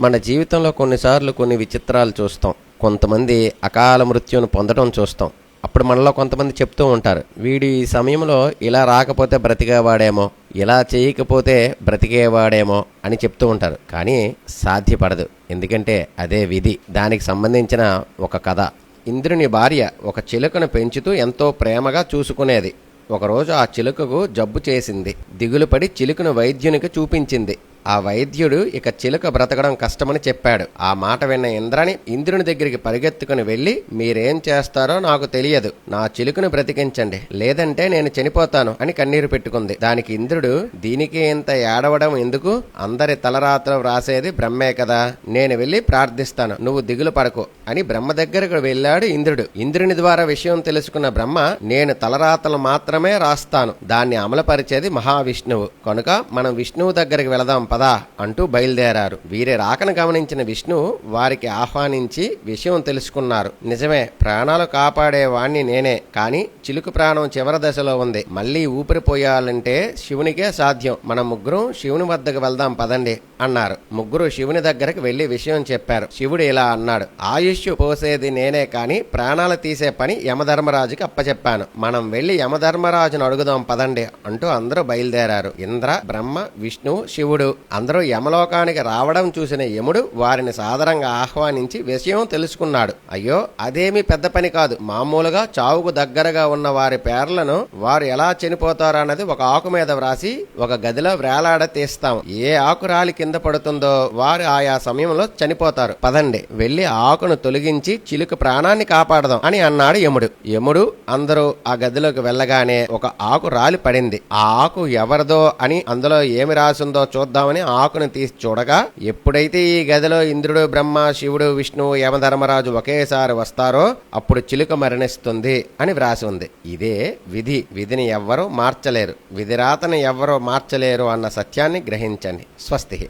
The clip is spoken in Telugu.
మన జీవితంలో కొన్నిసార్లు కొన్ని విచిత్రాలు చూస్తాం. కొంతమంది అకాల మృత్యువును పొందడం చూస్తాం. అప్పుడు మనలో కొంతమంది చెప్తూ ఉంటారు, వీడు ఈ సమయంలో ఇలా రాకపోతే బ్రతికేవాడేమో, ఇలా చేయకపోతే బ్రతికేవాడేమో అని చెప్తూ ఉంటారు. కానీ సాధ్యపడదు. ఎందుకంటే అదే విధి. దానికి సంబంధించిన ఒక కథ. ఇంద్రుని భార్య ఒక చిలుకను పెంచుతూ ఎంతో ప్రేమగా చూసుకునేది. ఒకరోజు ఆ చిలుకకు జబ్బు చేసింది. దిగులుపడి చిలుకను వైద్యునికి చూపించింది. ఆ వైద్యుడు ఇక చిలుక బ్రతకడం కష్టమని చెప్పాడు. ఆ మాట విన్న ఇంద్రాణి ఇంద్రుని దగ్గరికి పరిగెత్తుకుని వెళ్ళి, మీరేం చేస్తారో నాకు తెలియదు, నా చిలుకను బ్రతికించండి, లేదంటే నేను చనిపోతాను అని కన్నీరు పెట్టుకుంది. దానికి ఇంద్రుడు, దీనికి ఇంత ఏడవడం ఎందుకు? అందరి తలరాత్రులు వ్రాసేది బ్రహ్మే కదా, నేను వెళ్ళి ప్రార్థిస్తాను, నువ్వు దిగులు పడకు అని బ్రహ్మ దగ్గరకు వెళ్ళాడు ఇంద్రుడు. ఇంద్రుని ద్వారా విషయం తెలుసుకున్న బ్రహ్మ, నేను తలరాతలు మాత్రమే రాస్తాను, దాన్ని అమలుపరిచేది మహావిష్ణువు, కనుక మనం విష్ణువు దగ్గరికి వెళదాం పదా అంటూ బయలుదేరారు. వీరి రాకను గమనించిన విష్ణువు వారికి ఆహ్వానించి విషయం తెలుసుకున్నారు. నిజమే, ప్రాణాలు కాపాడేవాణ్ణి నేనే, కానీ చిలుకు ప్రాణం చివరి దశలో ఉంది, మళ్ళీ ఊపిరిపోయాలంటే శివునికే సాధ్యం, మనం ముగ్గురం శివుని వద్దకు వెళ్దాం పదండి అన్నారు. ముగ్గురు శివుని దగ్గరకు వెళ్లి విషయం చెప్పారు. శివుడు ఇలా అన్నాడు, ఆయుష్ పోసేది నేనే, కానీ ప్రాణాలు తీసే పని యమధర్మరాజుకి అప్పచెప్పాను, మనం వెళ్లి యమధర్మరాజును అడుగుదాం పదండి అంటూ అందరూ బయలుదేరారు. ఇంద్ర, బ్రహ్మ, విష్ణువు, శివుడు అందరూ యమలోకానికి రావడం చూసిన యముడు వారిని సాదరంగా ఆహ్వానించి విషయం తెలుసుకున్నాడు. అయ్యో, అదేమీ పెద్ద పని కాదు, మామూలుగా చావుకు దగ్గరగా ఉన్న వారి పేర్లను వారు ఎలా చనిపోతారన్నది ఒక ఆకు మీద వ్రాసి ఒక గదిలో వేలాడ తీస్తాం. ఏ ఆకు రాలి కింద పడుతుందో వారు ఆయా సమయంలో చనిపోతారు, పదండి వెళ్లి ఆకును తొలగించి చిలుక ప్రాణాన్ని కాపాడదాం అని అన్నాడు యముడు. యముడు అందరూ ఆ గదిలోకి వెళ్ళగానే ఒక ఆకు రాలి పడింది. ఆ ఆకు ఎవరిదో అని అందులో ఏమి రాసిందో చూద్దామని ఆకును తీసి చూడగా, ఎప్పుడైతే ఈ గదిలో ఇంద్రుడు, బ్రహ్మ, శివుడు, విష్ణువు, యమధర్మరాజు ఒకేసారి వస్తారో అప్పుడు చిలుక మరణిస్తుంది అని వ్రాసి ఉంది. ఇదే విధి. విధిని ఎవ్వరూ మార్చలేరు, విధిరాతని ఎవ్వరూ మార్చలేరు అన్న సత్యాన్ని గ్రహించండి. స్వస్తి.